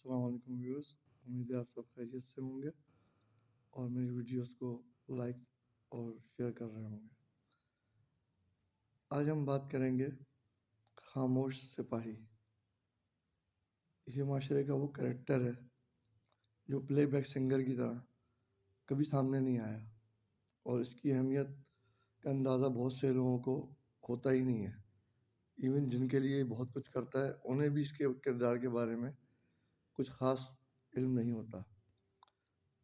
السلام علیکم ویورز، امید ہے آپ سب خیریت سے ہوں گے اور میری ویڈیوز کو لائک اور شیئر کر رہے ہوں گے۔ آج ہم بات کریں گے خاموش سپاہی۔ یہ معاشرے کا وہ کریکٹر ہے جو پلے بیک سنگر کی طرح کبھی سامنے نہیں آیا اور اس کی اہمیت کا اندازہ بہت سے لوگوں کو ہوتا ہی نہیں ہے۔ ایون جن کے لیے بہت کچھ کرتا ہے انہیں بھی اس کے کردار کے بارے میں کچھ خاص علم نہیں ہوتا۔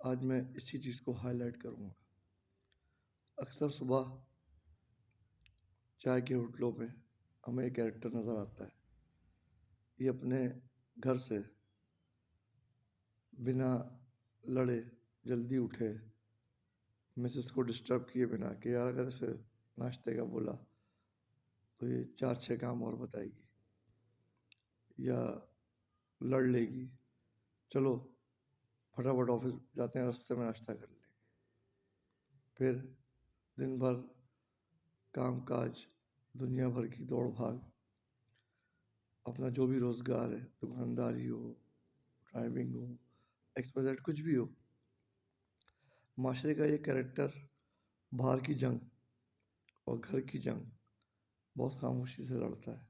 آج میں اسی چیز کو ہائی لائٹ کروں گا۔ اکثر صبح چائے کے ہوٹلوں پہ ہمیں ایک کریکٹر نظر آتا ہے۔ یہ اپنے گھر سے بنا لڑے جلدی اٹھے، مسز کو ڈسٹرب کیے بنا کہ یار اگر اسے ناشتے کا بولا تو یہ 4-6 کام اور بتائے گی یا لڑ لے گی، چلو پھٹافٹ آفس جاتے ہیں، راستے میں ناشتہ کر لیں گے۔ پھر دن بھر کام کاج، دنیا بھر کی دوڑ بھاگ، اپنا جو بھی روزگار ہے، دکانداری ہو، ڈرائیونگ ہو، ایکسپائزڈ کچھ بھی ہو، معاشرے کا یہ کریکٹر باہر کی جنگ اور گھر کی جنگ بہت خاموشی سے لڑتا ہے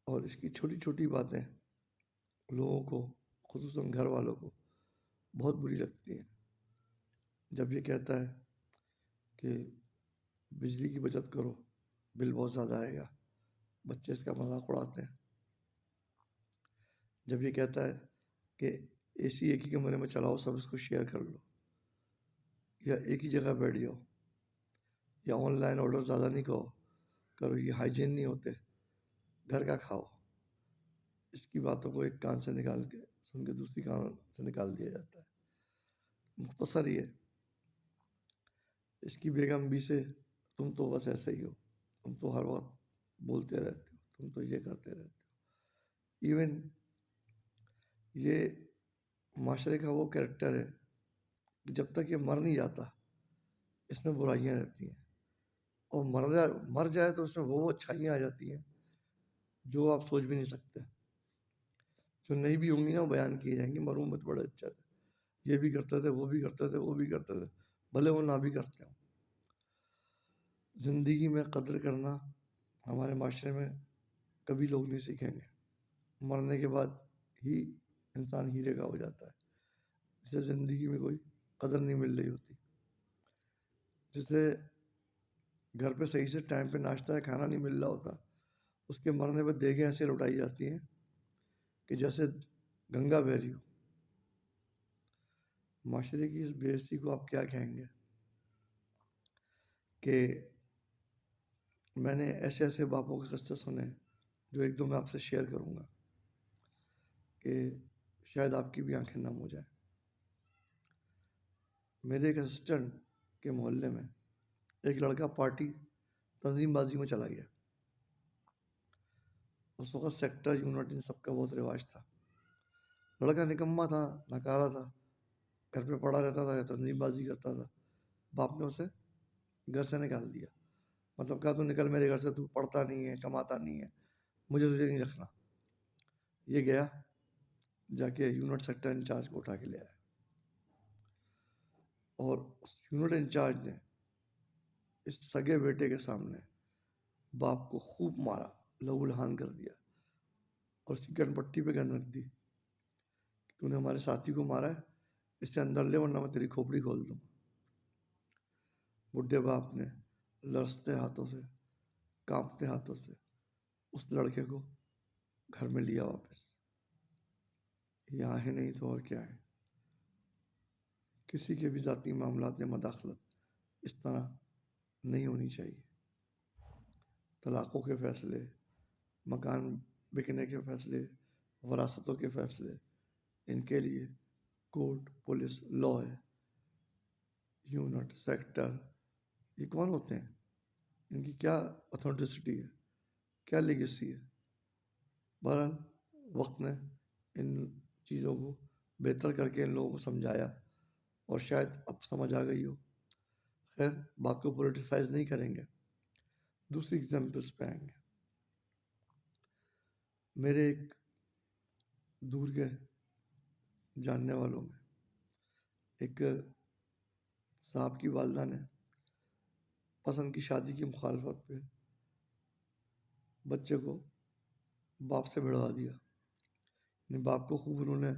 اور اس کی چھوٹی چھوٹی باتیں لوگوں کو، خصوصاً گھر والوں کو بہت بری لگتی ہیں۔ جب یہ کہتا ہے کہ بجلی کی بچت کرو، بل بہت زیادہ آئے گا، بچے اس کا مذاق اڑاتے ہیں۔ جب یہ کہتا ہے کہ اے سی ایک ہی کمرے میں چلاؤ، سب اس کو شیئر کر لو، یا ایک ہی جگہ بیٹھ جاؤ، یا آن لائن آرڈر زیادہ نہیں کرو، یہ ہائیجین نہیں ہوتے، گھر کا کھاؤ، اس کی باتوں کو ایک کان سے نکال کے سن کے دوسری کان سے نکال دیا جاتا ہے۔ مختصر یہ اس کی بیگم بھی سے، تم تو بس ایسے ہی ہو، تم تو ہر وقت بولتے رہتے ہو، تم تو یہ کرتے رہتے ہو۔ ایون یہ معاشرے کا وہ کریکٹر ہے کہ جب تک یہ مر نہیں جاتا اس میں برائیاں رہتی ہیں، اور مر جائے تو اس میں وہ اچھائیاں آ جاتی ہیں جو آپ سوچ بھی نہیں سکتے، جو نہیں بھی ہوں گی نا وہ بیان کیے جائیں گے۔ مرحوم بڑے اچھا تھے، یہ بھی کرتے تھے، وہ بھی کرتے تھے، وہ بھی کرتے تھے، بھلے وہ نہ بھی کرتے ہوں۔ زندگی میں قدر کرنا ہمارے معاشرے میں کبھی لوگ نہیں سیکھیں گے۔ مرنے کے بعد ہی انسان ہیرے کا ہو جاتا ہے، جسے زندگی میں کوئی قدر نہیں مل رہی ہوتی، جسے گھر پہ صحیح سے ٹائم پہ ناشتہ کھانا نہیں مل رہا ہوتا، اس کے مرنے پہ دیگیں ایسے لوٹائی جاتی ہیں کہ جیسے گنگا بہہ رہی ہو۔ معاشرے کی اس بے عزتی کو آپ کیا کہیں گے کہ میں نے ایسے ایسے باپوں کے قصے سنے جو ایک دو میں آپ سے شیئر کروں گا کہ شاید آپ کی بھی آنکھیں نم ہو جائیں۔ میرے ایک اسسٹنٹ کے محلے میں ایک لڑکا پارٹی تنظیم بازی میں چلا گیا۔ اس وقت سیکٹر، یونٹ، ان سب کا بہت رواج تھا۔ لڑکا نکما تھا، ناکارہ تھا، گھر پہ پڑا رہتا تھا، تنظیم بازی کرتا تھا۔ باپ نے اسے گھر سے نکال دیا، مطلب کہا تو نکل میرے گھر سے، تو پڑھتا نہیں ہے، کماتا نہیں ہے، مجھے تجھے نہیں رکھنا۔ یہ گیا، جا کے یونٹ سیکٹر انچارج کو اٹھا کے لے آیا، اور اس یونٹ انچارج نے اس سگے بیٹے کے سامنے باپ کو خوب مارا، لہو لہان کر دیا، اور اس کی گن پٹی پہ گن رکھ دی کہ تو نے ہمارے ساتھی کو مارا ہے، اس سے اندر لے ورنہ میں تیری کھوپڑی کھول دوں گا۔ بڈھے باپ نے لرزتے ہاتھوں سے، کانپتے ہاتھوں سے اس لڑکے کو گھر میں لیا واپس۔ یہاں ہے نہیں تو اور کیا ہے۔ کسی کے بھی ذاتی معاملات میں مداخلت اس طرح نہیں ہونی چاہیے۔ طلاقوں کے فیصلے، مکان بکنے کے فیصلے، وراثتوں کے فیصلے، ان کے لیے کورٹ، پولیس، لا ہے۔ یونٹ، سیکٹر، یہ کون ہوتے ہیں؟ ان کی کیا اتھینٹسٹی ہے، کیا لیگیسی ہے؟ بہرحال وقت نے ان چیزوں کو بہتر کر کے ان لوگوں کو سمجھایا، اور شاید اب سمجھ آ گئی ہو۔ خیر، بات کو پولیٹیسائز نہیں کریں گے، دوسری ایگزامپلس پہ آئیں گے۔ میرے ایک دور کے جاننے والوں میں ایک صاحب کی والدہ نے پسند کی شادی کی مخالفت پہ بچے کو باپ سے بھڑوا دیا. یعنی باپ کو خوب انہوں نے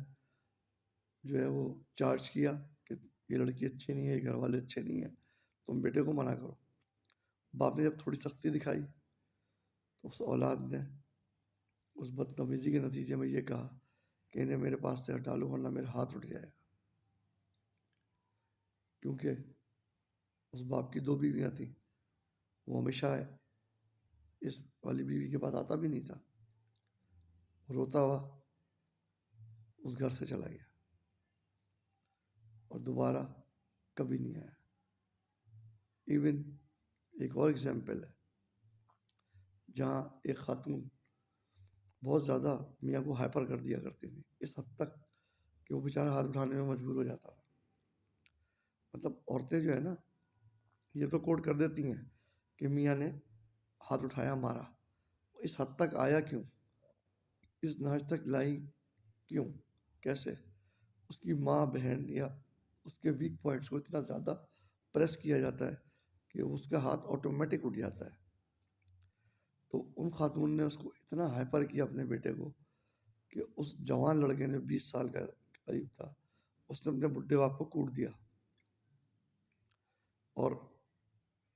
جو ہے وہ چارج کیا کہ یہ لڑکی اچھی نہیں ہے، یہ گھر والے اچھے نہیں ہیں، تم بیٹے کو منع کرو. باپ نے جب تھوڑی سختی دکھائی تو اس اولاد نے اس بدتمیزی کے نتیجے میں یہ کہا کہ انہیں میرے پاس سے ہٹا لو ورنہ میرا ہاتھ اٹھ جائے گا. کیونکہ اس باپ کی 2 بیویاں تھیں، وہ ہمیشہ اس والی بیوی کے پاس آتا بھی نہیں تھا، روتا ہوا اس گھر سے چلا گیا اور دوبارہ کبھی نہیں آیا. ایون ایک اور ایگزامپل ہے جہاں ایک خاتون بہت زیادہ میاں کو ہائپر کر دیا کرتی تھی، اس حد تک کہ وہ بیچارہ ہاتھ اٹھانے میں مجبور ہو جاتا تھا. مطلب عورتیں جو ہے نا یہ تو کوٹ کر دیتی ہیں کہ میاں نے ہاتھ اٹھایا مارا، اس حد تک آیا کیوں، اس ناچ تک لائی کیوں، کیسے؟ اس کی ماں بہن یا اس کے ویک پوائنٹس کو اتنا زیادہ پریس کیا جاتا ہے کہ اس کا ہاتھ آٹومیٹک اٹھ جاتا ہے. تو ان خاتون نے اس کو اتنا ہائپر کیا اپنے بیٹے کو کہ اس جوان لڑکے نے 20 سال کا قریب تھا، اس نے اپنے بڈھے باپ کو کوٹ دیا اور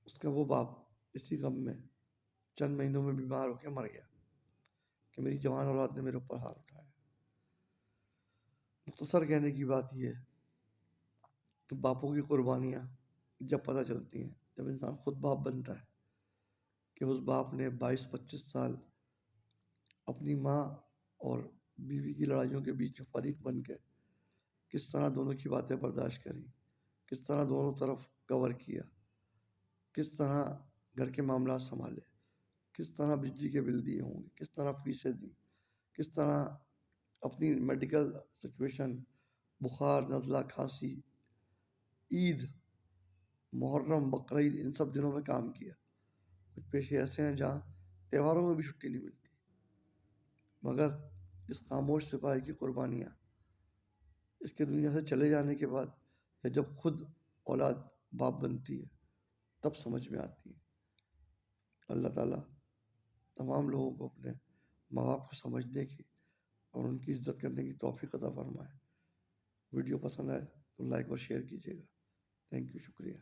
اس کا وہ باپ اسی غم میں چند مہینوں میں بیمار ہو کے مر گیا کہ میری جوان اولاد نے میرے اوپر ہاتھ اٹھایا. مختصر کہنے کی بات یہ ہے کہ باپوں کی قربانیاں جب پتہ چلتی ہیں جب انسان خود باپ بنتا ہے کہ اس باپ نے 22-25 سال اپنی ماں اور بیوی کی لڑائیوں کے بیچ میں فریق بن کے کس طرح دونوں کی باتیں برداشت کریں، کس طرح دونوں طرف کور کیا، کس طرح گھر کے معاملات سنبھالے، کس طرح بجلی کے بل دیے ہوں گے، کس طرح فیسیں دیں، کس طرح اپنی میڈیکل سچویشن، بخار، نزلہ، کھانسی، عید، محرم، بقرعید، ان سب دنوں میں کام کیا. کچھ پیشے ایسے ہیں جہاں تہواروں میں بھی چھٹی نہیں ملتی، مگر اس خاموش سپاہی کی قربانیاں اس کے دنیا سے چلے جانے کے بعد یا جب خود اولاد باپ بنتی ہے تب سمجھ میں آتی ہے. اللہ تعالیٰ تمام لوگوں کو اپنے ماں باپ کو سمجھنے کی اور ان کی عزت کرنے کی توفیق عطا فرمائے. ویڈیو پسند آئے تو لائک اور شیئر کیجیے گا. تھینک یو، شکریہ.